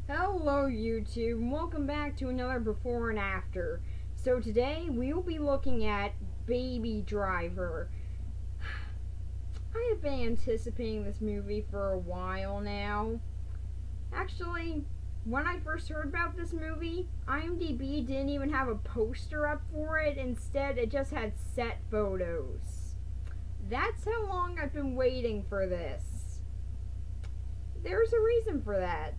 Hello YouTube, and welcome back to another before and after. So today we will be looking at Baby Driver. I have been anticipating this movie for a while now. Actually, when I first heard about this movie, IMDb didn't even have a poster up for it. Instead, it just had set photos. That's how long I've been waiting for this. There's a reason for that.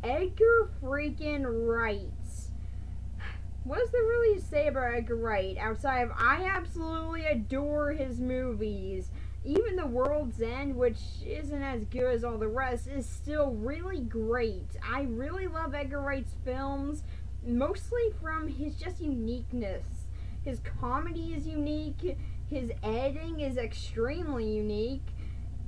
Edgar freaking Wright. What is there really to say about Edgar Wright outside of I absolutely adore his movies? Even The World's End, which isn't as good as all the rest, is still really great. I really love Edgar Wright's films, mostly from his just uniqueness. His comedy is unique, his editing is extremely unique,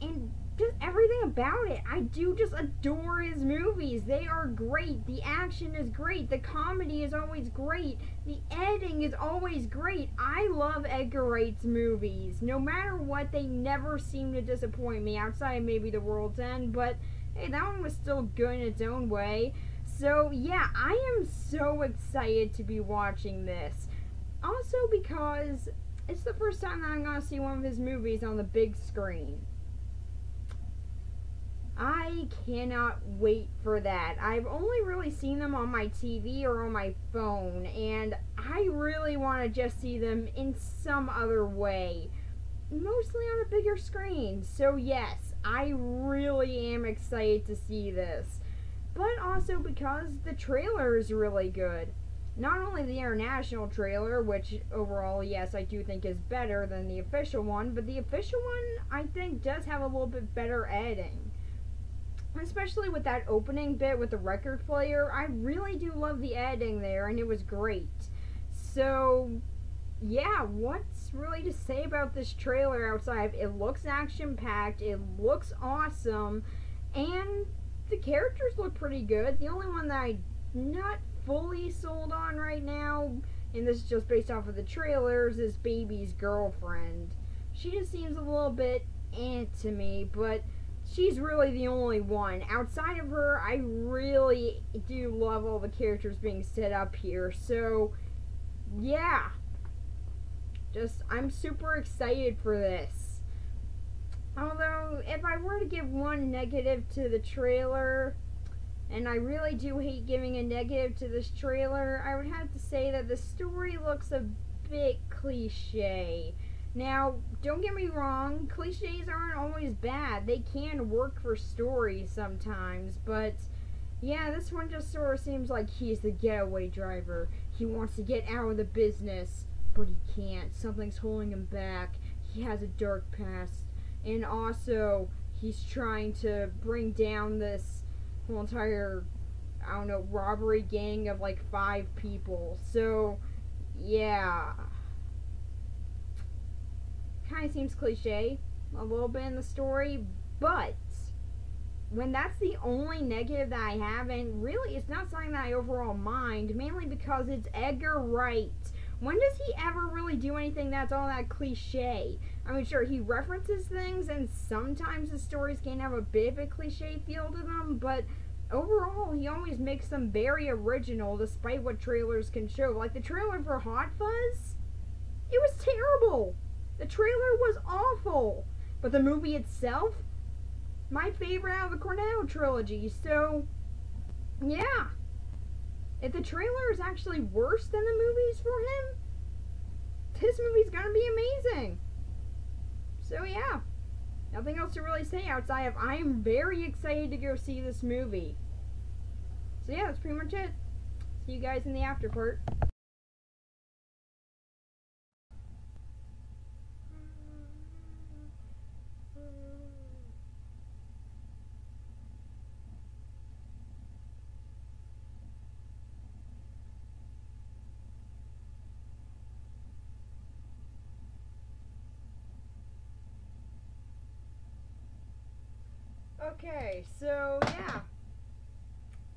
and just everything about it. I do just adore his movies. They are great. The action is great. The comedy is always great. The editing is always great. I love Edgar Wright's movies. No matter what, they never seem to disappoint me, outside of maybe The World's End, but hey, that one was still good in its own way. So yeah, I am so excited to be watching this. Also because it's the first time that I'm going to see one of his movies on the big screen. I cannot wait for that. I've only really seen them on my TV or on my phone, and I really want to just see them in some other way. Mostly on a bigger screen. So yes, I really am excited to see this. But also because the trailer is really good. Not only the international trailer, which overall, yes, I do think is better than the official one, but the official one, I think, does have a little bit better editing. Especially with that opening bit with the record player, I really do love the editing there, and it was great. So, yeah, what's really to say about this trailer outside? It looks action-packed, it looks awesome, and the characters look pretty good. The only one that I'm not fully sold on right now, and this is just based off of the trailers, is Baby's girlfriend. She just seems a little bit to me, but she's really the only one. Outside of her, I really do love all the characters being set up here. So, yeah. I'm super excited for this. Although, if I were to give one negative to the trailer, and I really do hate giving a negative to this trailer, I would have to say that the story looks a bit cliche. Now, don't get me wrong, cliches aren't always bad. They can work for stories sometimes, but yeah, this one just sort of seems like he's the getaway driver. He wants to get out of the business, but he can't. Something's holding him back. He has a dark past, and also he's trying to bring down this whole entire, I don't know, robbery gang of like 5 people. So, yeah. Kind of seems cliche a little bit in the story, but when that's the only negative that I have, and really it's not something that I overall mind, mainly because it's Edgar Wright. When does he ever really do anything that's all that cliche? I mean, sure, he references things, and sometimes the stories can have a bit of a cliche feel to them, but overall, he always makes them very original, despite what trailers can show. Like the trailer for Hot Fuzz, it was terrible. The trailer was awful, but the movie itself, my favorite out of the Cornetto trilogy. So, yeah. If the trailer is actually worse than the movies for him, this movie's gonna be amazing. So, yeah. Nothing else to really say outside of I am very excited to go see this movie. So, yeah, that's pretty much it. See you guys in the after part. Okay, so yeah,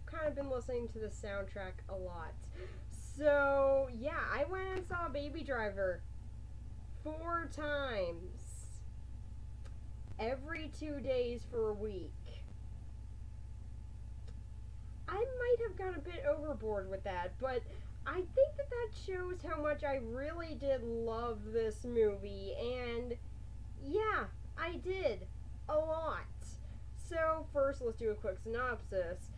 kind of been listening to the soundtrack a lot. So yeah, I went and saw Baby Driver 4 times, every 2 days for a week. I might have gone a bit overboard with that, but I think that that shows how much I really did love this movie, and yeah, I did. A lot. So, first, let's do a quick synopsis.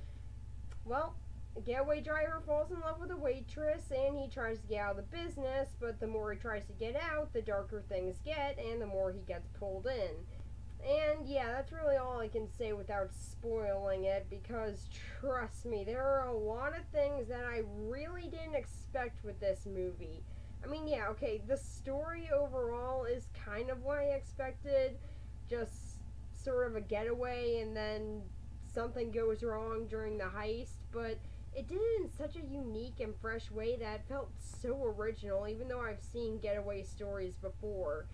Well, a getaway driver falls in love with a waitress and he tries to get out of the business, but the more he tries to get out, the darker things get and the more he gets pulled in. And yeah, that's really all I can say without spoiling it because trust me, there are a lot of things that I really didn't expect with this movie. I mean, yeah, okay, the story overall is kind of what I expected. Just sort of a getaway and then something goes wrong during the heist, but it did it in such a unique and fresh way that felt so original, even though I've seen getaway stories before.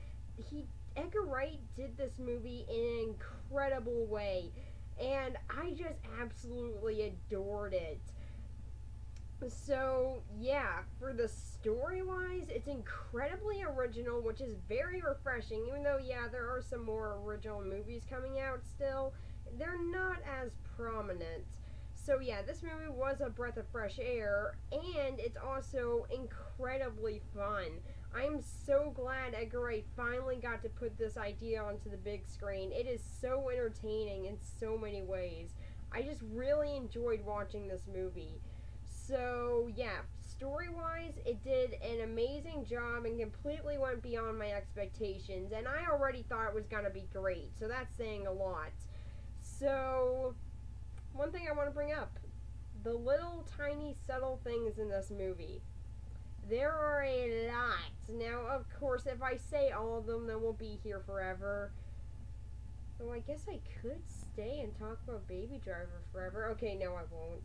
Edgar Wright did this movie in an incredible way, and I just absolutely adored it. So, yeah, for the story wise, it's incredibly original, which is very refreshing, even though, yeah, there are some more original movies coming out still. They're not as prominent. So, yeah, this movie was a breath of fresh air, and it's also incredibly fun. I'm so glad Edgar Wright finally got to put this idea onto the big screen. It is so entertaining in so many ways. I just really enjoyed watching this movie. So, yeah, story wise, it did an amazing job and completely went beyond my expectations. And I already thought it was going to be great, so that's saying a lot. So, one thing I want to bring up the little tiny subtle things in this movie. There are a lot. Now, of course, if I say all of them, then we'll be here forever. So, I guess I could stay and talk about Baby Driver forever. Okay, no, I won't.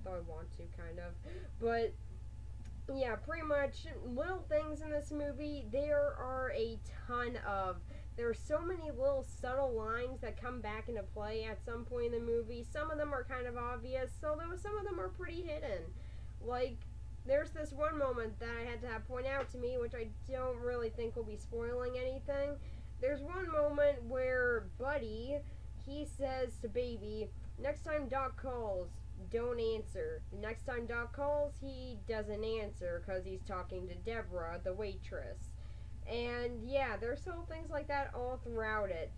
Though I want to, kind of. But, yeah, pretty much little things in this movie, there are a ton of. There are so many little subtle lines that come back into play at some point in the movie. Some of them are kind of obvious, although some of them are pretty hidden. Like, there's this one moment that I had to have point out to me, which I don't really think will be spoiling anything. There's one moment where Buddy, he says to Baby, next time Doc calls, don't answer. The next time Doc calls, he doesn't answer because he's talking to Deborah, the waitress. And yeah, there's little things like that all throughout it.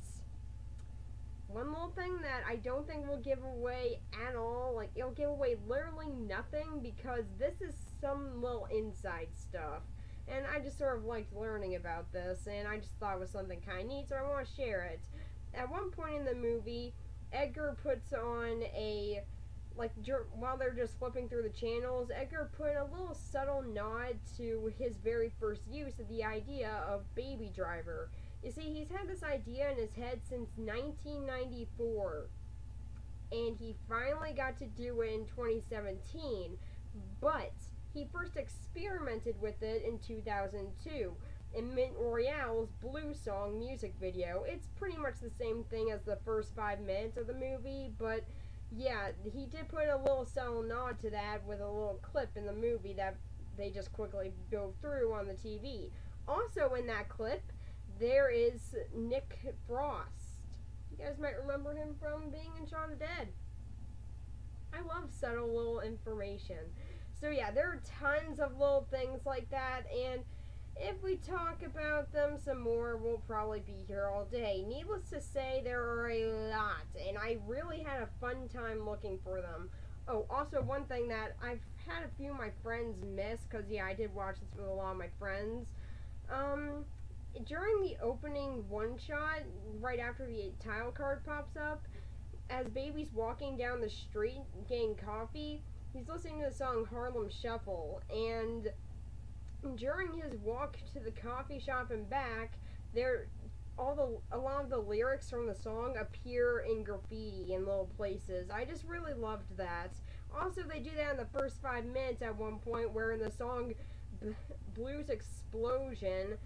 One little thing that I don't think will give away at all, like it'll give away literally nothing because this is some little inside stuff. And I just sort of liked learning about this and I just thought it was something kind of neat, so I want to share it. At one point in the movie, Edgar puts on a while they're just flipping through the channels, Edgar put a little subtle nod to his very first use of the idea of Baby Driver. You see, he's had this idea in his head since 1994, and he finally got to do it in 2017, but he first experimented with it in 2002 in Mint Royale's Blue Song music video. It's pretty much the same thing as the first 5 minutes of the movie, but yeah, he did put a little subtle nod to that with a little clip in the movie that they just quickly go through on the TV. Also in that clip, there is Nick Frost. You guys might remember him from being in Shaun of the Dead. I love subtle little information. So yeah, there are tons of little things like that, and if we talk about them some more, we'll probably be here all day. Needless to say, there are a lot, and I really had a fun time looking for them. Oh, also one thing that I've had a few of my friends miss, because yeah, I did watch this with a lot of my friends. During the opening one shot, right after the title card pops up, as Baby's walking down the street getting coffee, he's listening to the song Harlem Shuffle, and during his walk to the coffee shop and back, a lot of the lyrics from the song appear in graffiti in little places. I just really loved that. Also, they do that in the first 5 minutes at one point, where in the song Blues Explosion,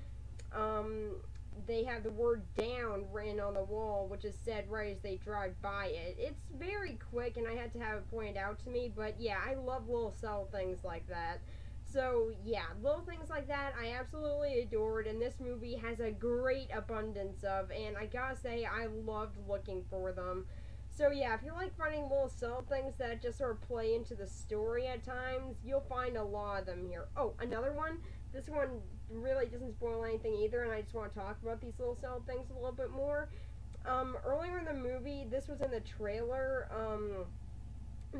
they have the word down written on the wall, which is said right as they drive by it. It's very quick, and I had to have it pointed out to me, but yeah, I love little subtle things like that. So, yeah, little things like that I absolutely adored, and this movie has a great abundance of, and I gotta say, I loved looking for them. So yeah, if you like finding little subtle things that just sort of play into the story at times, you'll find a lot of them here. Oh, another one. This one really doesn't spoil anything either, and I just want to talk about these little subtle things a little bit more. Earlier in the movie, this was in the trailer.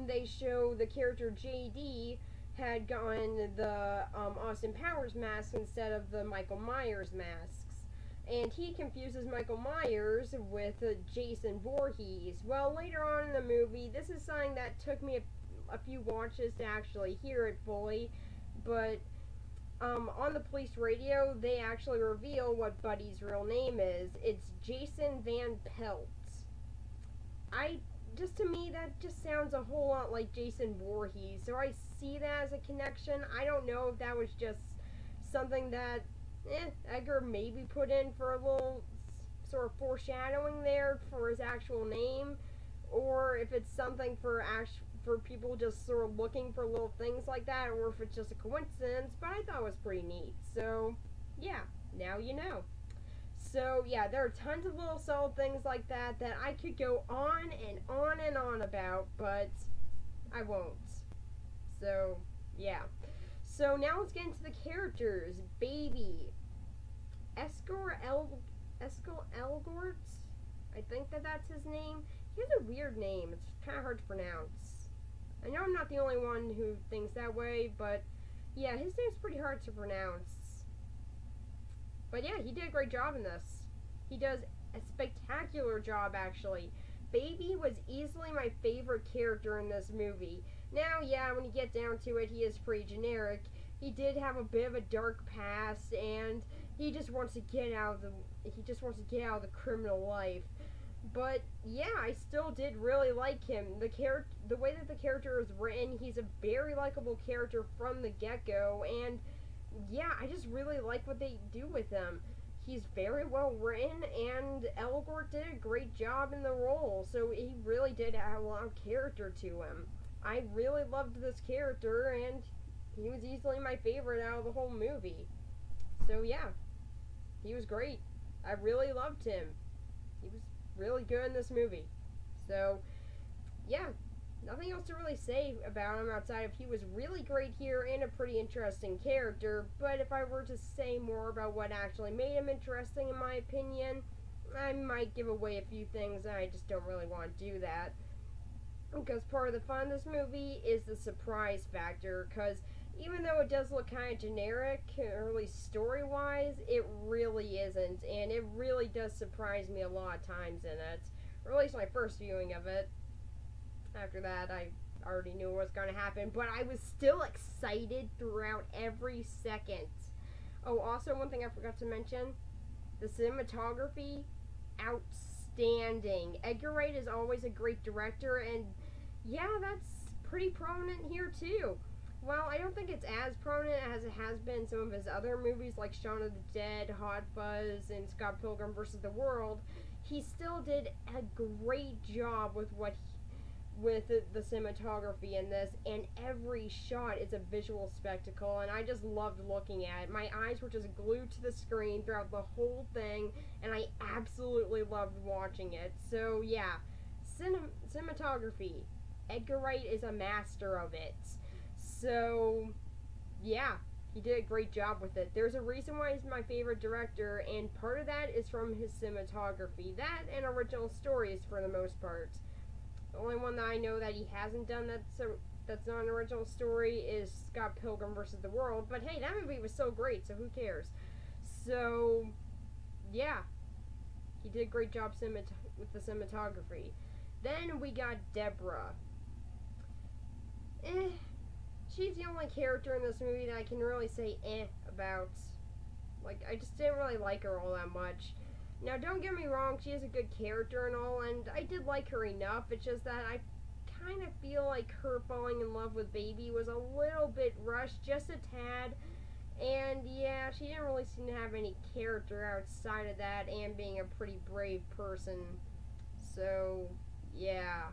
They show the character JD had gotten the Austin Powers mask instead of the Michael Myers masks. And he confuses Michael Myers with Jason Voorhees. Well, later on in the movie, this is something that took me a few watches to actually hear it fully, but on the police radio, they actually reveal what Buddy's real name is. It's Jason Van Pelt. To me, that just sounds a whole lot like Jason Voorhees, so I see that as a connection. I don't know if that was just something that Edgar maybe put in for a little sort of foreshadowing there for his actual name, or if it's something for people just sort of looking for little things like that, or if it's just a coincidence, but I thought it was pretty neat. So, yeah, now you know. So, yeah, there are tons of little subtle things like that that I could go on and on and on about, but I won't. So, yeah. So, now let's get into the characters. Baby. Eskel Elgort? I think that's his name. He has a weird name. It's kind of hard to pronounce. I know I'm not the only one who thinks that way, but yeah, his name's pretty hard to pronounce. But yeah, he did a great job in this. He does a spectacular job, actually. Baby was easily my favorite character in this movie. Now, yeah, when you get down to it, he is pretty generic. He did have a bit of a dark past, and he just wants to get out of the criminal life. But yeah, I still did really like him. The way that the character is written, he's a very likable character from the get-go, and yeah, I just really like what they do with him. He's very well written, and Elgort did a great job in the role, so he really did have a lot of character to him. I really loved this character, and he was easily my favorite out of the whole movie. So yeah, he was great. I really loved him. He was really good in this movie. So yeah, nothing else to really say about him outside of he was really great here and a pretty interesting character. But if I were to say more about what actually made him interesting, in my opinion, I might give away a few things, and I just don't really want to do that. Because part of the fun of this movie is the surprise factor, because even though it does look kind of generic, or at least story-wise, it really isn't, and it really does surprise me a lot of times in it. Or at least my first viewing of it. After that, I already knew what was going to happen, but I was still excited throughout every second. Oh, also one thing I forgot to mention, the cinematography, outstanding. Edgar Wright is always a great director, and yeah, that's pretty prominent here too. Well, I don't think it's as prominent as it has been in some of his other movies like Shaun of the Dead, Hot Fuzz, and Scott Pilgrim vs. the World. He still did a great job with the cinematography in this, and every shot is a visual spectacle, and I just loved looking at it. My eyes were just glued to the screen throughout the whole thing, and I absolutely loved watching it. So yeah, cinematography. Edgar Wright is a master of it. So yeah, he did a great job with it. There's a reason why he's my favorite director, and part of that is from his cinematography. That and original stories for the most part. The only one that I know that he hasn't done that's not an original story is Scott Pilgrim vs. the World. But hey, that movie was so great, so who cares? So yeah, he did a great job with the cinematography. Then we got Deborah. She's the only character in this movie that I can really say about. Like, I just didn't really like her all that much. Now, don't get me wrong, she is a good character and all, and I did like her enough. It's just that I kind of feel like her falling in love with Baby was a little bit rushed, just a tad. And yeah, she didn't really seem to have any character outside of that and being a pretty brave person. So, yeah.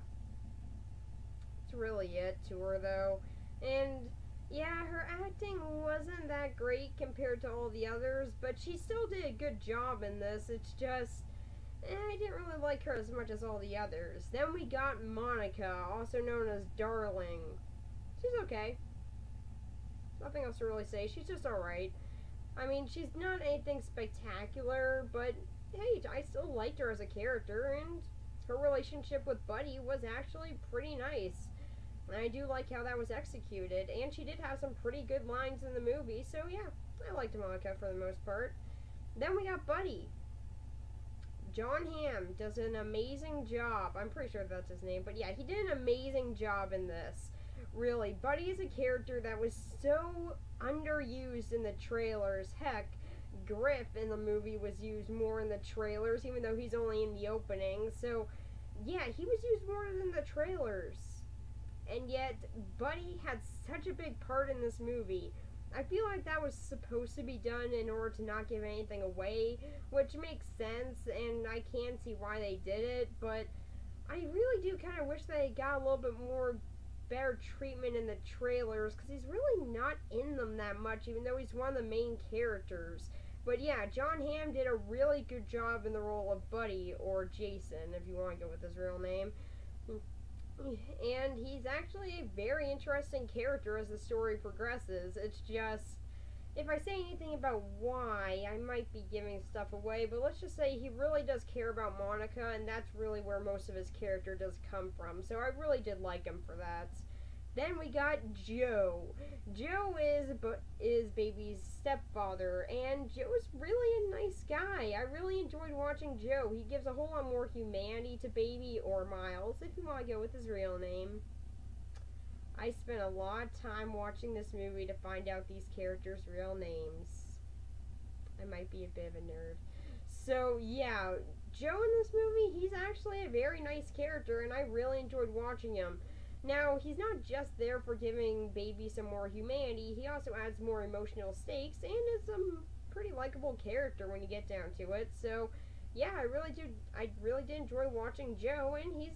That's really it to her, though. And yeah, her acting wasn't that great compared to all the others, but she still did a good job in this. It's just, I didn't really like her as much as all the others. Then we got Monica, also known as Darling. She's okay. Nothing else to really say. She's just alright. I mean, she's not anything spectacular, but hey, I still liked her as a character, and her relationship with Buddy was actually pretty nice. And I do like how that was executed, and she did have some pretty good lines in the movie, so yeah, I liked Monica for the most part. Then we got Buddy. Jon Hamm does an amazing job. I'm pretty sure that's his name, but yeah, he did an amazing job in this. Really, Buddy is a character that was so underused in the trailers. Heck, Griff in the movie was used more in the trailers, even though he's only in the opening. So, yeah, he was used more than the trailers. And yet, Buddy had such a big part in this movie. I feel like that was supposed to be done in order to not give anything away, which makes sense, and I can see why they did it, but I really do kind of wish they got a little bit more better treatment in the trailers, because he's really not in them that much, even though he's one of the main characters. But yeah, Jon Hamm did a really good job in the role of Buddy, or Jason, if you want to go with his real name. And he's actually a very interesting character as the story progresses. It's just, if I say anything about why, I might be giving stuff away, but let's just say he really does care about Monica, and that's really where most of his character does come from. So I really did like him for that. Then we got Joe. Joe is Baby's stepfather, and Joe's really a nice guy. I really enjoyed watching Joe. He gives a whole lot more humanity to Baby, or Miles, if you want to go with his real name. I spent a lot of time watching this movie to find out these characters' real names. I might be a bit of a nerd. So, yeah, Joe in this movie, he's actually a very nice character, and I really enjoyed watching him. Now, he's not just there for giving Baby some more humanity, he also adds more emotional stakes, and is a pretty likable character when you get down to it. So, yeah, I really did enjoy watching Joe, and he's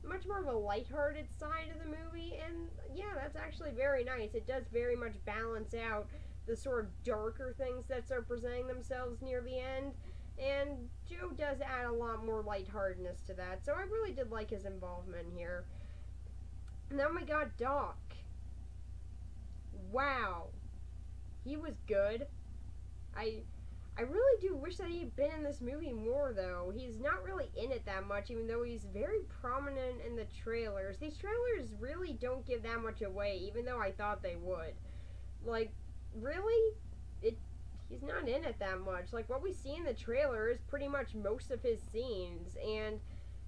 much more of a lighthearted side of the movie, and yeah, that's actually very nice. It does very much balance out the sort of darker things that start presenting themselves near the end, and Joe does add a lot more lightheartedness to that, so I really did like his involvement here. And then we got Doc. Wow. He was good. I really do wish that he had been in this movie more, though. He's not really in it that much, even though he's very prominent in the trailers. These trailers really don't give that much away, even though I thought they would. Like, really? He's not in it that much. Like, what we see in the trailer is pretty much most of his scenes, and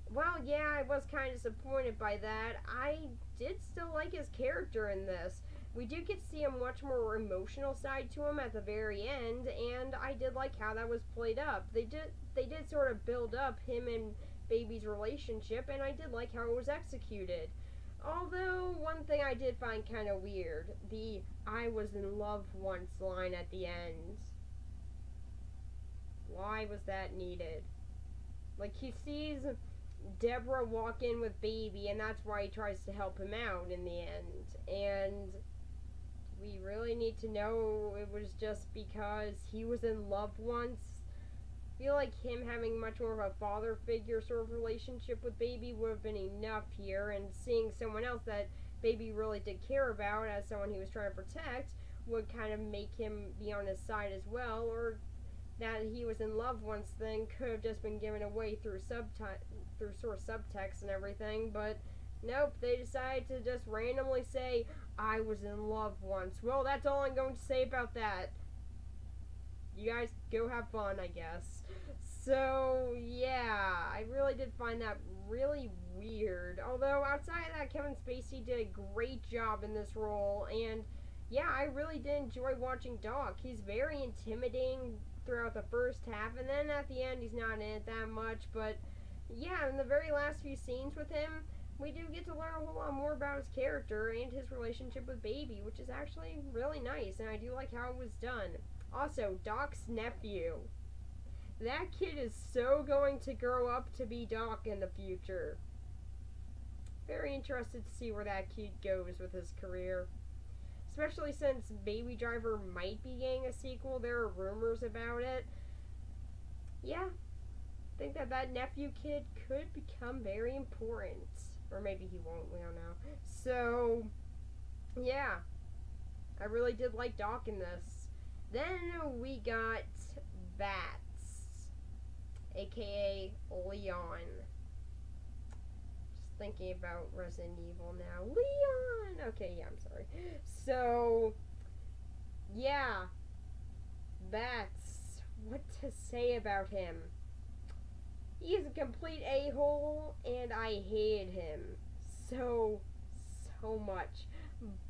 well, yeah, I was kind of disappointed by that. I did still like his character in this. We do get to see a much more emotional side to him at the very end, and I did like how that was played up. They did sort of build up him and Baby's relationship, and I did like how it was executed. Although, one thing I did find kind of weird, the "I was in love once" line at the end. Why was that needed? Like, he sees Deborah walk in with Baby, and that's why he tries to help him out in the end. And we really need to know it was just because he was in love once. I feel like him having much more of a father figure sort of relationship with Baby would have been enough here, and seeing someone else that Baby really did care about as someone he was trying to protect would kind of make him be on his side as well, or that he was in love once thing could have just been given away through sort of subtext and everything, but nope, they decided to just randomly say, "I was in love once." Well, that's all I'm going to say about that. You guys go have fun, I guess. So, yeah, I really did find that really weird. Although, outside of that, Kevin Spacey did a great job in this role, and yeah, I really did enjoy watching Doc. He's very intimidating throughout the first half, and then at the end, he's not in it that much, but yeah, in the very last few scenes with him, we do get to learn a whole lot more about his character and his relationship with Baby, which is actually really nice, and I do like how it was done. Also, Doc's nephew. That kid is so going to grow up to be Doc in the future. Very interested to see where that kid goes with his career. Especially since Baby Driver might be getting a sequel. There are rumors about it. Yeah. think that that nephew kid could become very important. Or maybe he won't, we don't know. So, yeah. I really did like Doc in this. Then we got Bats, aka Leon. Just thinking about Resident Evil now. Leon! Okay, yeah, I'm sorry. So, yeah. Bats. What to say about him? He's a complete a-hole, and I hated him so much.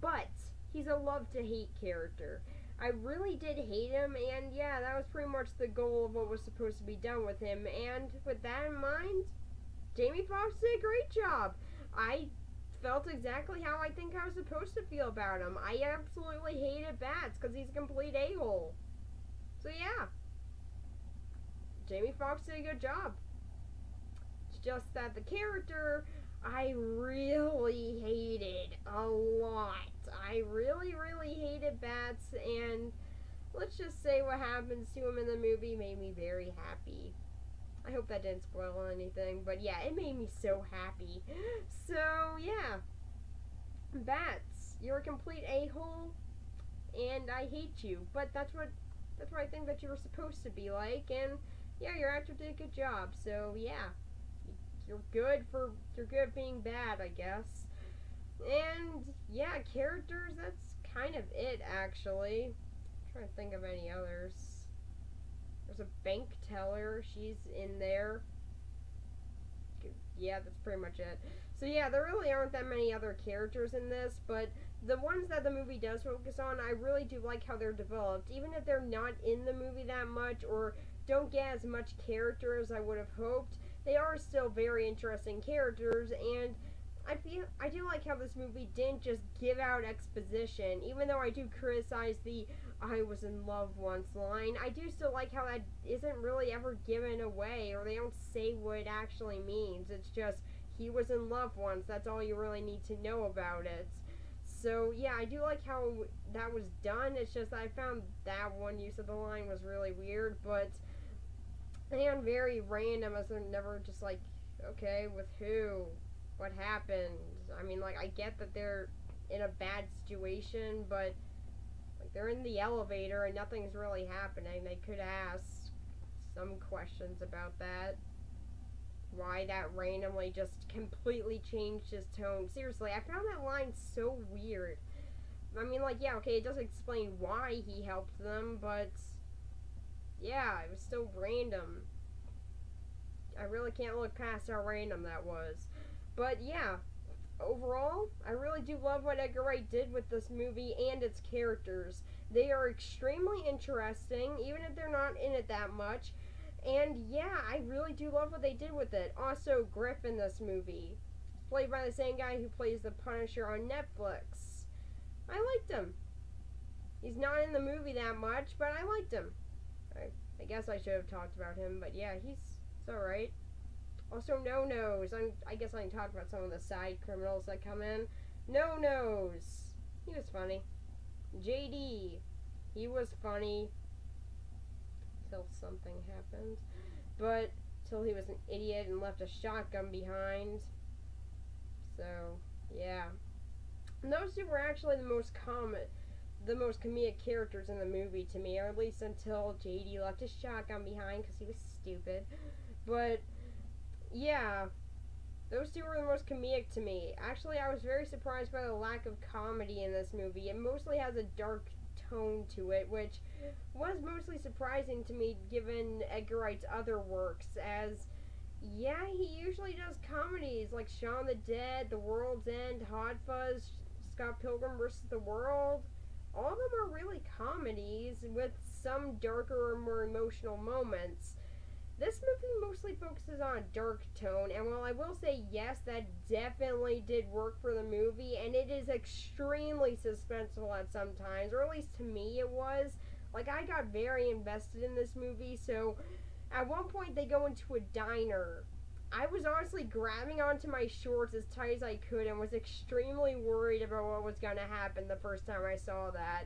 But he's a love-to-hate character. I really did hate him, and yeah, that was pretty much the goal of what was supposed to be done with him. And with that in mind, Jamie Foxx did a great job. I felt exactly how I think I was supposed to feel about him. I absolutely hated Bats because he's a complete a-hole. So yeah, Jamie Foxx did a good job. It's just that the character I really hated a lot. I really hated Bats, and let's just say what happens to him in the movie made me very happy. I hope that didn't spoil anything, but yeah, it made me so happy. So yeah, Bats, you're a complete a-hole, and I hate you. But that's what I think that you were supposed to be like, and yeah, your actor did a good job. So yeah, you're good being bad, I guess. And yeah, characters, that's kind of it actually. I'm trying to think of any others. There's a bank teller, she's in there. Yeah, that's pretty much it. So yeah, there really aren't that many other characters in this, but the ones that the movie does focus on, I really do like how they're developed. Even if they're not in the movie that much, or don't get as much character as I would have hoped, they are still very interesting characters, and I do like how this movie didn't just give out exposition. Even though I do criticize the "I was in love once" line, I do still like how that isn't really ever given away, or they don't say what it actually means. It's just, he was in love once. That's all you really need to know about it. So yeah, I do like how that was done. It's just I found that one use of the line was really weird, but and very random, as they're never just like, okay, with who? What happened? I mean, like, I get that they're in a bad situation, but like, they're in the elevator and nothing's really happening. They could ask some questions about that. Why that randomly just completely changed his tone. Seriously, I found that line so weird. I mean, like, yeah, okay, it does explain why he helped them, but yeah, it was still random. I really can't look past how random that was. But yeah, overall, I really do love what Edgar Wright did with this movie and its characters. They are extremely interesting, even if they're not in it that much. And yeah, I really do love what they did with it. Also, Griff in this movie, played by the same guy who plays the Punisher on Netflix. I liked him. He's not in the movie that much, but I liked him. I guess I should have talked about him, but yeah, he's alright. Also, No Nose. I guess I can talk about some of the side criminals that come in. No Nose. He was funny. JD. He was funny. Till something happened. But, till he was an idiot and left a shotgun behind. So, yeah. And those two were actually the most comedic characters in the movie to me, or at least until JD left his shotgun behind because he was stupid. But yeah, those two were the most comedic to me. Actually, I was very surprised by the lack of comedy in this movie. It mostly has a dark tone to it, which was mostly surprising to me given Edgar Wright's other works, as yeah, he usually does comedies like Shaun the Dead, The World's End, Hot Fuzz, Scott Pilgrim vs. the World. All of them are really comedies with some darker or more emotional moments. This movie mostly focuses on a dark tone, and while I will say yes, that definitely did work for the movie, and it is extremely suspenseful at some times, or at least to me it was. Like, I got very invested in this movie, so at one point they go into a diner. I was honestly grabbing onto my shorts as tight as I could and was extremely worried about what was going to happen the first time I saw that.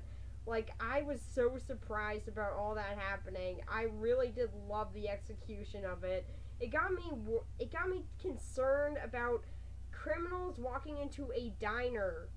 Like, I was so surprised about all that happening. I really did love the execution of it. It got me concerned about criminals walking into a diner.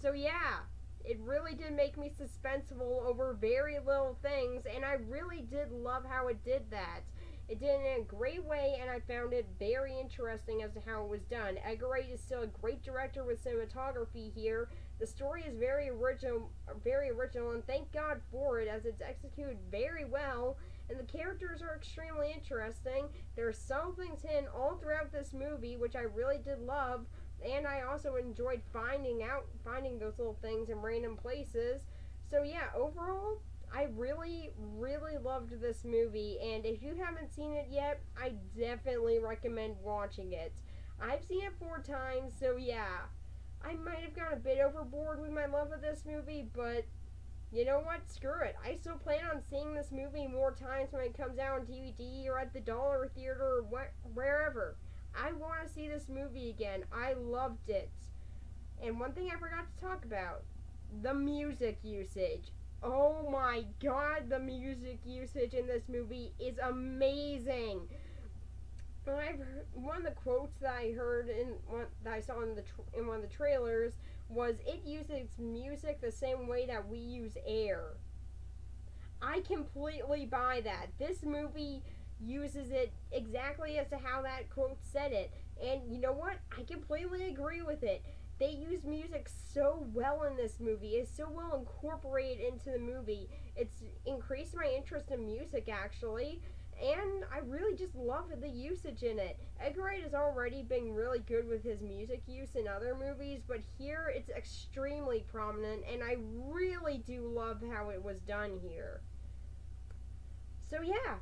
So yeah, it really did make me suspenseful over very little things, and I really did love how it did that. It did it in a great way, and I found it very interesting as to how it was done. Edgar Wright is still a great director with cinematography here. The story is very original, and thank God for it, as it's executed very well, and the characters are extremely interesting. There are some things hidden all throughout this movie, which I really did love, and I also enjoyed finding those little things in random places. So yeah, overall, I really, really loved this movie, and if you haven't seen it yet, I definitely recommend watching it. I've seen it 4 times, so yeah, I might have gone a bit overboard with my love of this movie, but you know what? Screw it. I still plan on seeing this movie more times when it comes out on DVD or at the Dollar Theater or wherever. I want to see this movie again. I loved it. And one thing I forgot to talk about, the music usage. Oh my god, the music usage in this movie is amazing. One of the quotes that I heard that I saw in one of the trailers was, "It uses music the same way that we use air." I completely buy that. This movie uses it exactly as to how that quote said it. And you know what? I completely agree with it. They use music so well in this movie. It's so well incorporated into the movie. It's increased my interest in music, actually. And I really just love the usage in it. Edgar Wright has already been really good with his music use in other movies, but here it's extremely prominent, and I really do love how it was done here. So yeah,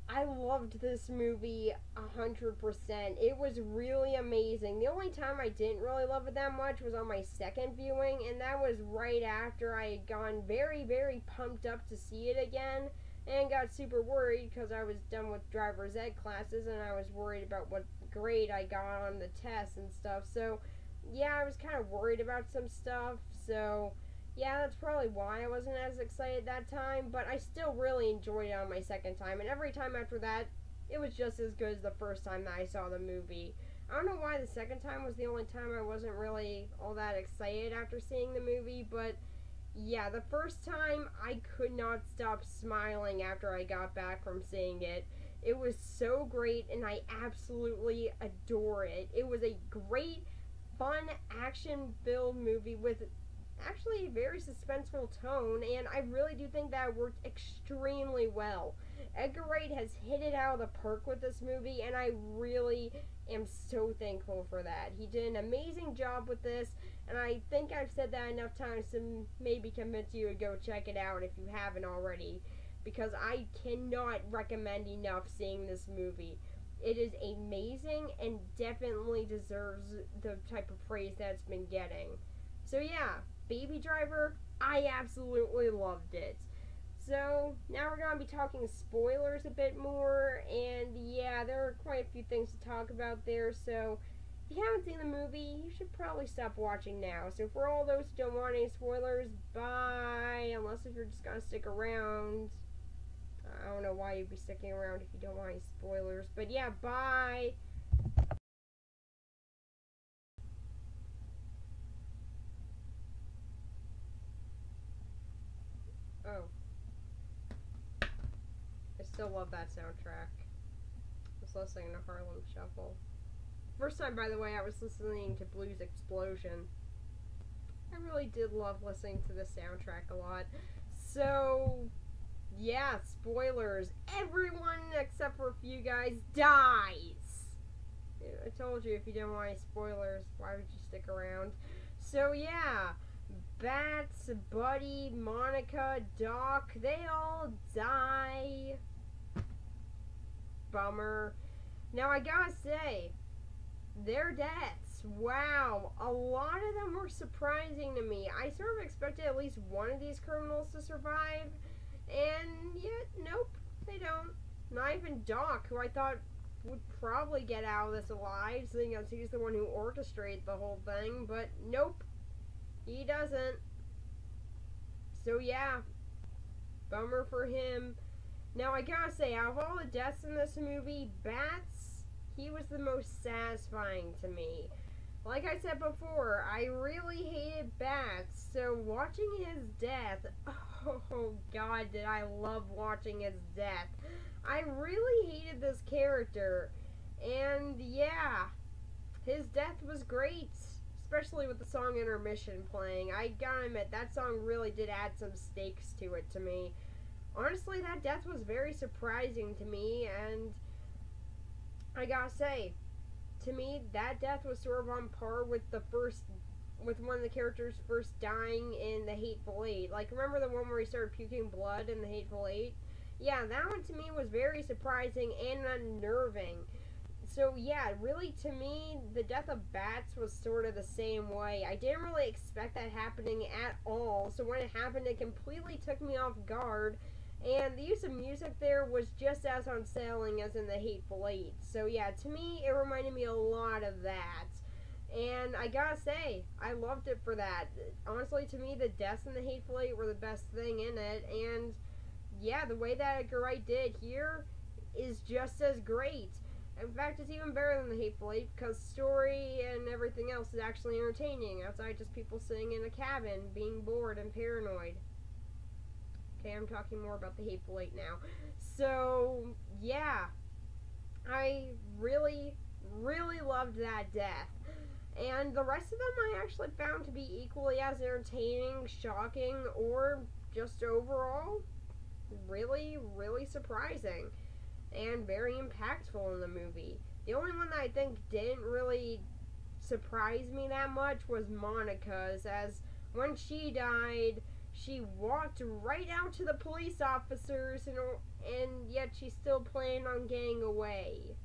I loved this movie 100%. It was really amazing. The only time I didn't really love it that much was on my second viewing, and that was right after I had gone very, very pumped up to see it again, and got super worried because I was done with driver's ed classes, and I was worried about what grade I got on the tests and stuff. So yeah, I was kind of worried about some stuff. So yeah, that's probably why I wasn't as excited that time, but I still really enjoyed it on my second time, and every time after that, it was just as good as the first time that I saw the movie. I don't know why the second time was the only time I wasn't really all that excited after seeing the movie, but yeah, the first time I could not stop smiling after I got back from seeing it. It was so great, and I absolutely adore it. It was a great, fun, action-filled movie with actually a very suspenseful tone, and I really do think that it worked extremely well. Edgar Wright has hit it out of the park with this movie, and I really am so thankful for that. He did an amazing job with this, and I think I've said that enough times to maybe convince you to go check it out if you haven't already, because I cannot recommend enough seeing this movie. It is amazing and definitely deserves the type of praise that it's been getting. So yeah, Baby Driver, I absolutely loved it. So now we're going to be talking spoilers a bit more, and yeah, there are quite a few things to talk about there, so if you haven't seen the movie, you should probably stop watching now. So for all those who don't want any spoilers, bye, unless if you're just going to stick around. I don't know why you'd be sticking around if you don't want any spoilers, but yeah, bye. Oh. I still love that soundtrack. I was listening to Harlem Shuffle. First time, by the way, I was listening to Blues Explosion. I really did love listening to the soundtrack a lot. So, yeah, spoilers. Everyone except for a few guys dies. I told you if you didn't want any spoilers, why would you stick around? So, yeah. Bats, Buddy, Monica, Doc, they all die. Bummer. Now I gotta say, their deaths, wow, a lot of them were surprising to me. I sort of expected at least one of these criminals to survive, and yet, nope, they don't. Not even Doc, who I thought would probably get out of this alive, seeing as he's the one who orchestrated the whole thing, but nope. He doesn't. So yeah, bummer for him. Now, I gotta say, out of all the deaths in this movie, Bats, he was the most satisfying to me. Like I said before, I really hated Bats, so watching his death, oh god, did I love watching his death. I really hated this character, and yeah, his death was great, especially with the song Intermission playing. I gotta admit, that song really did add some stakes to it to me. Honestly, that death was very surprising to me, and I gotta say, to me, that death was sort of on par with with one of the characters first dying in The Hateful Eight. Like, remember the one where he started puking blood in The Hateful Eight? Yeah, that one to me was very surprising and unnerving. So yeah, really to me, the death of Bats was sort of the same way. I didn't really expect that happening at all, so when it happened, it completely took me off guard. And the use of music there was just as unsettling as in The Hateful Eight. So yeah, to me, it reminded me a lot of that. And I gotta say, I loved it for that. Honestly, to me, the deaths in The Hateful Eight were the best thing in it. And yeah, the way that Edgar Wright did here is just as great. In fact, it's even better than The Hateful Eight because story and everything else is actually entertaining outside just people sitting in a cabin being bored and paranoid. Okay, I'm talking more about The Hateful Eight now. So, yeah, I really, really loved that death. And the rest of them I actually found to be equally as entertaining, shocking, or just overall really, really surprising and very impactful in the movie. The only one that I think didn't really surprise me that much was Monica's, as when she died, she walked right out to the police officers, and yet she still planned on getting away.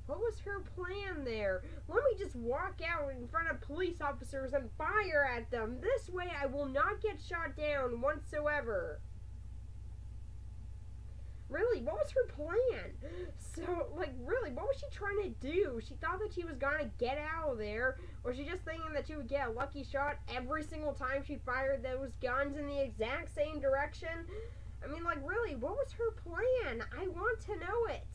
What was her plan there? Let me just walk out in front of police officers and fire at them. This way I will not get shot down whatsoever. Really, what was her plan? So, like, really, what was she trying to do? She thought that she was gonna get out of there, or was she just thinking that she would get a lucky shot every single time she fired those guns in the exact same direction? I mean, like, really, what was her plan? I want to know it.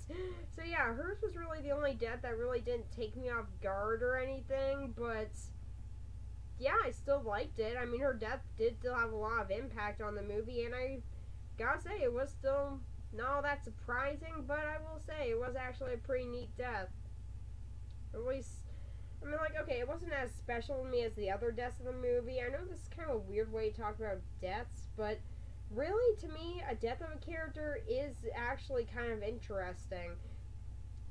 So, yeah, hers was really the only death that really didn't take me off guard or anything, but yeah, I still liked it. I mean, her death did still have a lot of impact on the movie, and I gotta say, it was still not all that surprising, but I will say it was actually a pretty neat death. At least, I mean, like, okay, it wasn't as special to me as the other deaths in the movie. I know this is kind of a weird way to talk about deaths, but really, to me, a death of a character is actually kind of interesting.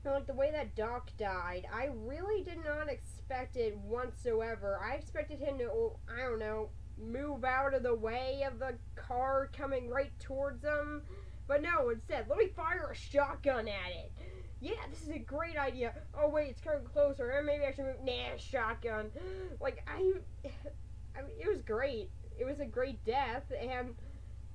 Like, the way that Doc died, I really did not expect it whatsoever. I expected him to, I don't know, move out of the way of the car coming right towards him. But no, instead, let me fire a shotgun at it. Yeah, this is a great idea. Oh, wait, it's coming closer. Maybe I should move. Nah, shotgun. Like, I mean, it was great. It was a great death, and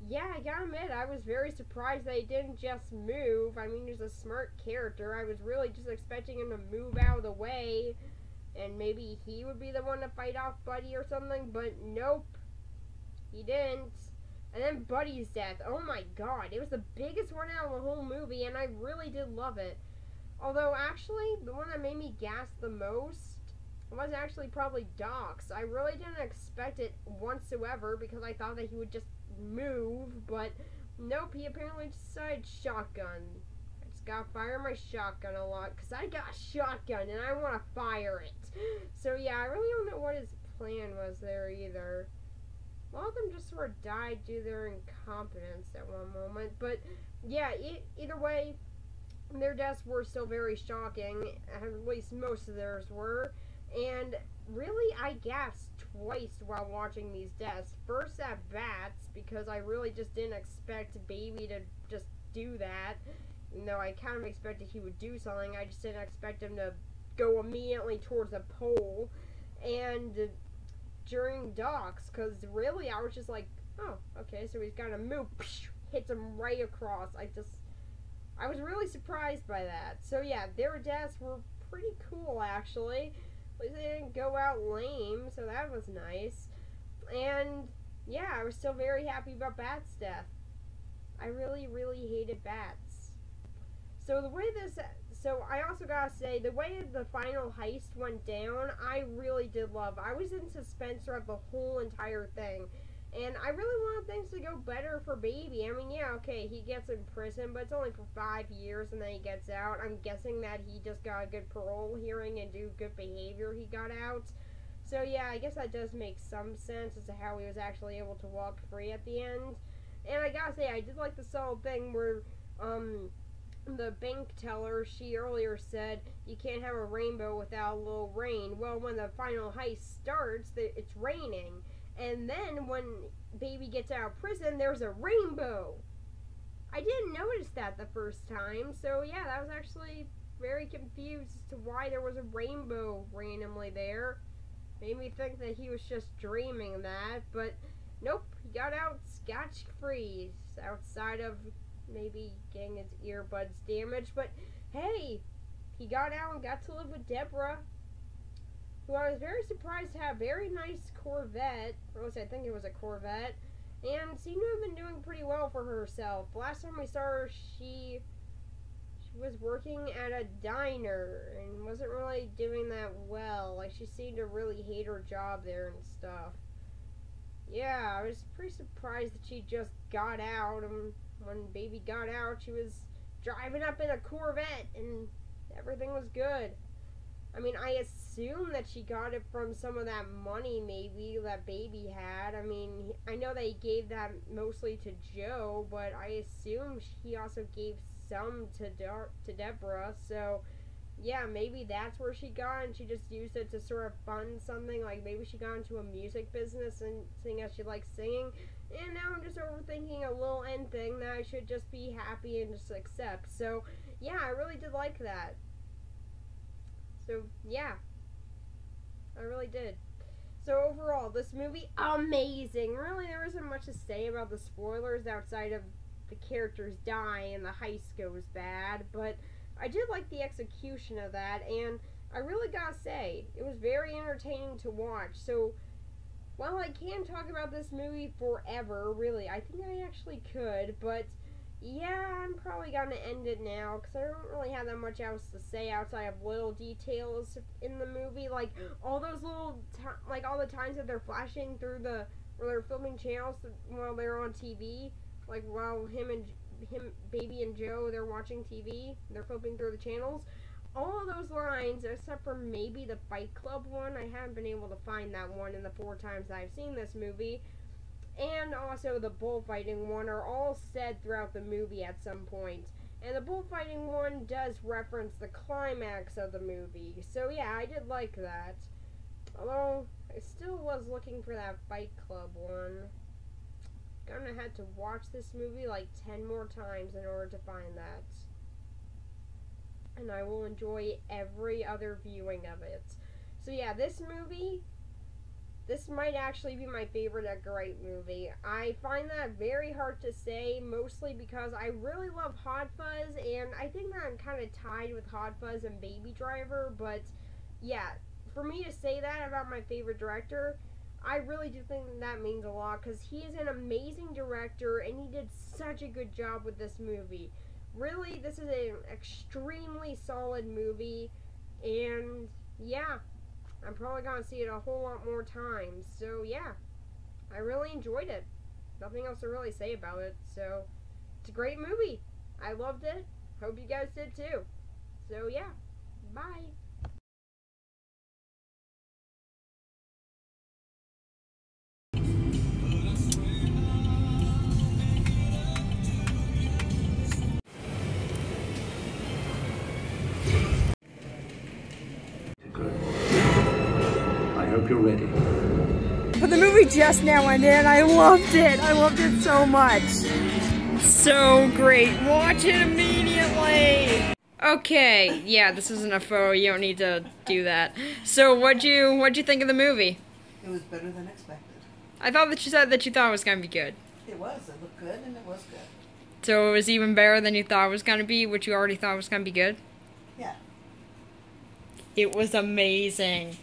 yeah, I gotta admit, I was very surprised that he didn't just move. I mean, he's a smart character. I was really just expecting him to move out of the way, and maybe he would be the one to fight off Buddy or something, but nope, he didn't. And then Buddy's death, oh my god, it was the biggest one out of the whole movie, and I really did love it. Although, actually, the one that made me gasp the most was actually probably Doc's. I really didn't expect it whatsoever, because I thought that he would just move, but nope, he apparently decided shotgun. I just gotta fire my shotgun a lot, because I got a shotgun, and I want to fire it. So yeah, I really don't know what his plan was there either. A lot of them just sort of died due to their incompetence at one moment. But yeah, either way, their deaths were still very shocking. At least most of theirs were. And really, I gasped twice while watching these deaths. First at Bats, because I really just didn't expect Baby to just do that. Even though I kind of expected he would do something, I just didn't expect him to go immediately towards a pole. And during Doc's, because really I was just like, oh, okay, so he's gonna move, hits him right across. I was really surprised by that. So yeah, their deaths were pretty cool, actually. At least they didn't go out lame, so that was nice. And yeah, I was still very happy about Bat's death. I really, really hated bats. So I also gotta say, the way the final heist went down, I really did love. I was in suspense throughout the whole entire thing. And I really wanted things to go better for Baby. I mean, yeah, okay, he gets in prison, but it's only for 5 years and then he gets out. I'm guessing that he just got a good parole hearing and due good behavior he got out. So yeah, I guess that does make some sense as to how he was actually able to walk free at the end. And I gotta say, I did like the solid thing where, the bank teller, she earlier said, you can't have a rainbow without a little rain. Well, when the final heist starts, it's raining. And then when Baby gets out of prison, there's a rainbow. I didn't notice that the first time. So yeah, that was actually very confused as to why there was a rainbow randomly there. Made me think that he was just dreaming that. But nope, he got out scotch-free. Outside of maybe getting his earbuds damaged. But hey, he got out and got to live with Deborah, who I was very surprised to have a very nice Corvette, or at least I think it was a Corvette, and seemed to have been doing pretty well for herself. Last time we saw her, she was working at a diner and wasn't really doing that well. Like, she seemed to really hate her job there and stuff. Yeah, I was pretty surprised that she just got out, and when Baby got out, she was driving up in a Corvette, and everything was good. I mean, I assume that she got it from some of that money, maybe, that Baby had. I mean, I know that he gave that mostly to Joe, but I assume he also gave some to Deborah. So, yeah, maybe that's where she got, and she just used it to sort of fund something. Like, maybe she got into a music business and seeing as she likes singing. And now I'm just overthinking a little end thing that I should just be happy and just accept. So, yeah, I really did like that. So, yeah, I really did. So, overall, this movie, amazing. Really, there isn't much to say about the spoilers outside of the characters die and the heist goes bad. But I did like the execution of that, and I really gotta say, it was very entertaining to watch. So, while I can talk about this movie forever, really, I think I actually could, but yeah, I'm probably gonna end it now, because I don't really have that much else to say outside of little details in the movie, like all those little, like all the times that they're flashing through where they're filming channels while they're on TV, like while Baby and Joe, they're watching TV, they're flipping through the channels. All of those lines, except for maybe the Fight Club one, I haven't been able to find that one in the 4 times I've seen this movie, and also the bullfighting one, are all said throughout the movie at some point. And the bullfighting one does reference the climax of the movie. So yeah, I did like that. Although, I still was looking for that Fight Club one. Gonna have to watch this movie like 10 more times in order to find that. And I will enjoy every other viewing of it. So yeah, this movie, this might actually be my favorite Edgar Wright movie. I find that very hard to say, mostly because I really love Hot Fuzz, and I think that I'm kind of tied with Hot Fuzz and Baby Driver, but yeah, for me to say that about my favorite director, I really do think that means a lot, because he is an amazing director, and he did such a good job with this movie. Really, this is an extremely solid movie, and yeah, I'm probably going to see it a whole lot more times. So yeah, I really enjoyed it. Nothing else to really say about it. So it's a great movie. I loved it. Hope you guys did too. So yeah, bye. I hope you're ready. But the movie just now ended and I loved it. I loved it so much. So great. Watch it immediately. Okay, yeah, this isn't a photo. You don't need to do that. So what'd you think of the movie? It was better than expected. I thought that you said that you thought it was gonna be good. It was. It looked good and it was good. So it was even better than you thought it was gonna be, which you already thought was gonna be good? Yeah. It was amazing.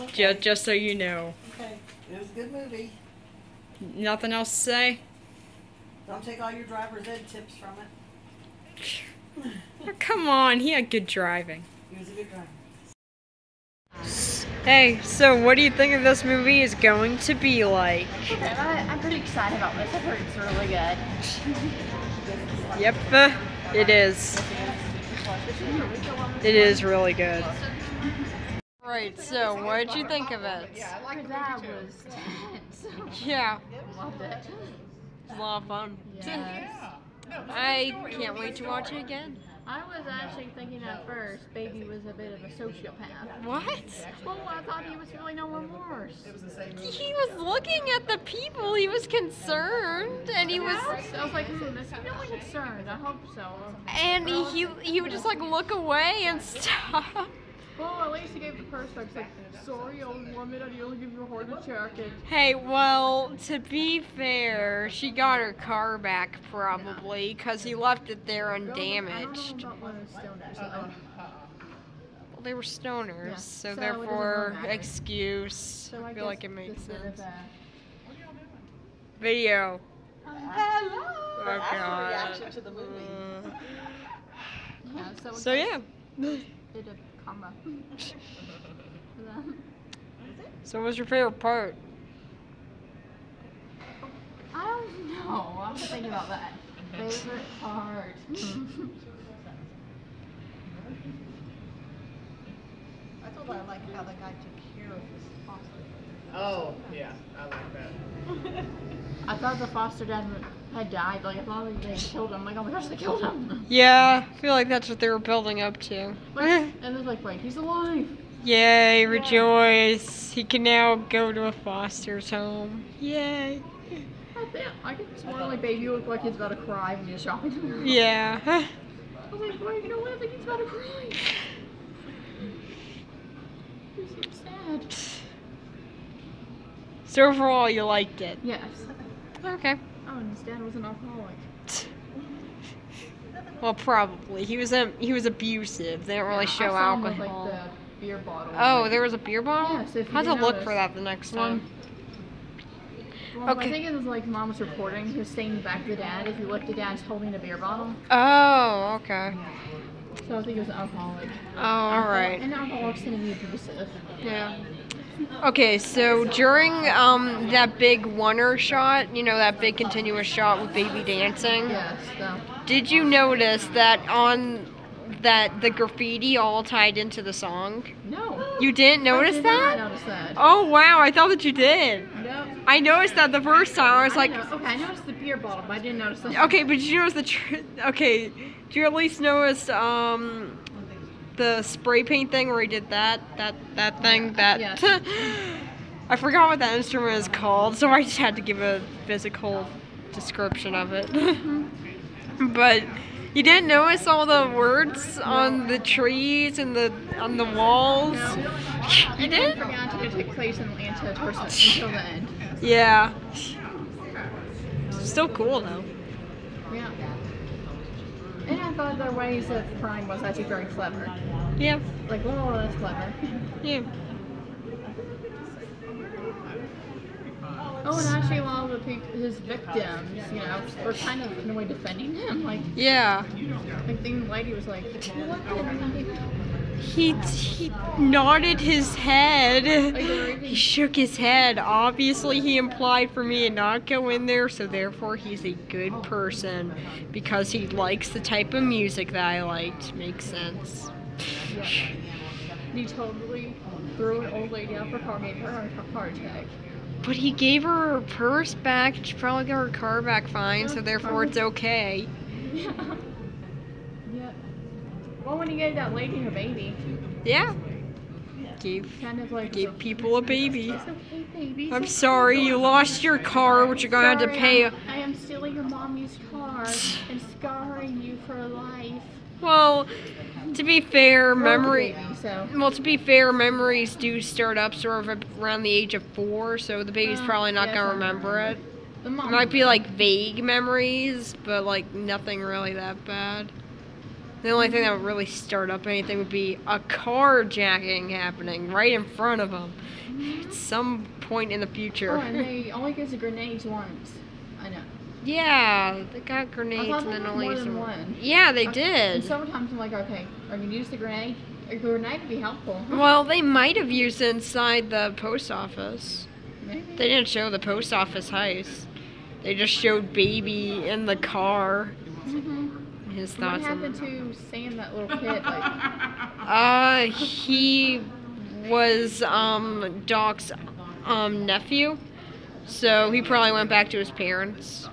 Okay. Just so you know. Okay. It was a good movie. Nothing else to say? Don't take all your driver's ed tips from it. Oh, come on, he had good driving. He was a good driver. Hey, so what do you think of this movie is going to be like? I'm pretty excited about this. I've heard it's really good. Yep, it is. It is really good. Right, so what did you think of it? That was tense. Yeah, Loved it. it was a lot of fun. Yes. I can't wait to watch it again. I was actually thinking at first Baby was a bit of a sociopath. What? Well, I thought he was feeling no remorse. He was looking at the people, he was concerned, and he was... I was like, is he really concerned? I hope so. And he would just like look away and stop. Well, at least he gave the purse back. He's like, sorry, old woman, I only give you a heart attack. Hey, well, to be fair, she got her car back probably because he left it there undamaged. Well, They were stoners, Yeah, so so it therefore, doesn't matter. excuse. So I feel like it makes sense. Hello. Video. Hello. Oh, That's the God. reaction to the movie. Yeah, So yeah. Bit of karma. So what was your favorite part? I don't know. I have to think about that. Favorite part. I thought I liked how the guy took care of his foster. Oh, yeah, I like that. I thought the foster dad had died. Like, I thought they killed him. Like, oh my gosh, they killed him. Yeah, I feel like that's what they were building up to. Like, and it was like, wait, he's alive. Yay, rejoice. He can now go to a foster's home. Yay. I could swear like Baby looked like he's about to cry when he was shopping. Yeah. I was like, wait, you know what? I think he's about to cry. He seems sad. So overall, you liked it. Yes. Okay. Oh, and his dad was an alcoholic. Well, probably. He was abusive. They don't really show I saw him with, alcohol. like, the beer bottle. Oh, there was a beer bottle? Yes, if you I'll have to look notice. for that the next time. Well, Okay. I think it was like Mom was reporting. He was staying back to Dad. If you looked at Dad's holding a beer bottle. Oh, okay. So I think it was an alcoholic. Oh, alright. And alcoholics tend to be abusive. Yeah. Okay, so during that big oneer shot, you know, that big continuous shot with Baby dancing, Yes, so. did you notice that the graffiti all tied into the song? No. You didn't notice I did that? not notice that. Oh wow, I thought that you did. No. I noticed that the first time. I was like, Okay, I noticed the beer bottle, but I didn't notice that. okay, but did you notice okay, did you at least notice the spray paint thing where he did that thing Yes. I forgot what that instrument is called, so I just had to give a physical description of it. But you didn't notice all the words on the trees and on the walls? No. You I did? forgot to take place in Atlanta until the end. Yeah. Still cool though. Yeah. And I thought their ways of crying was actually very clever. Yeah. Like, oh, that's clever. Yeah. Oh, and actually a lot of his victims, you know, were kind of in a way defending him. Like, Yeah. the lady was like, what did He nodded his head. even- He shook his head. Obviously, he implied for me to not go in there, so therefore he's a good person because he likes the type of music that I liked. Makes sense. Yeah. He totally threw an old lady out of her car, gave her a heart attack. But he gave her her purse back. She probably got her car back fine, so therefore it's okay. Yeah. Yeah. Well, when he gave that lady her baby, Yeah. Gave kind of like, people a baby. it's okay, baby. I'm sorry, you lost your car, which you're gonna have to Sorry, pay. I am stealing your mommy's car and scarring you for life. Well, to be fair, Baby, so. Well, to be fair, memories do start up sort of around the age of 4, so the baby's probably not yeah, gonna so- remember it. The It mom might be like vague memories, but like nothing really that bad. The only thing that would really start up anything would be a carjacking happening right in front of them at some point in the future. Oh, and they only gives the grenades once. I know. Yeah, they got I grenades thought and they then had only more than some. one. Yeah, they And did. sometimes I'm like, okay, are you gonna use the grenade? A grenade would be helpful. Well, they might have used it inside the post office. Maybe. They didn't show the post office heist. They just showed Baby in the car. His What thoughts on happened to Sam, that little kid? Like, he was Doc's nephew, so he probably went back to his parents.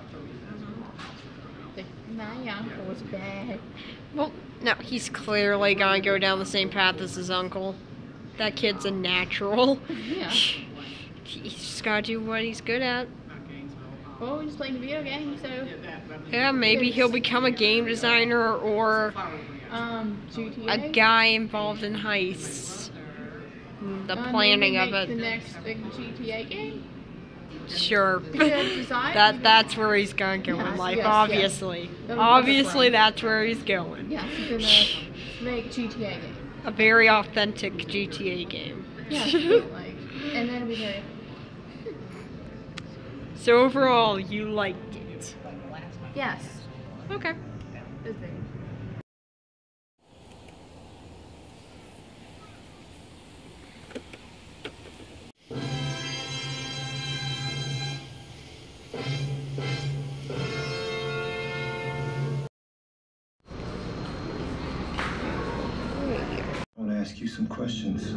my uncle was bad. Well, no, he's clearly gonna go down the same path as his uncle. That kid's a natural. Yeah. He's just gotta do what he's good at. Well, he's playing video games, so Yeah, maybe he'll become a game designer or GTA. a guy involved in heists. The planning maybe of make it. The next big GTA game. Sure. Design? That's where he's gonna go in Yes, life, yes, obviously. yes. That was Obviously, the plan. that's where he's going. Yeah, he's gonna make GTA game. A very authentic GTA game. Yeah, like, and then we go. So overall, you liked it. Yes. Okay. This thing. I want to ask you some questions.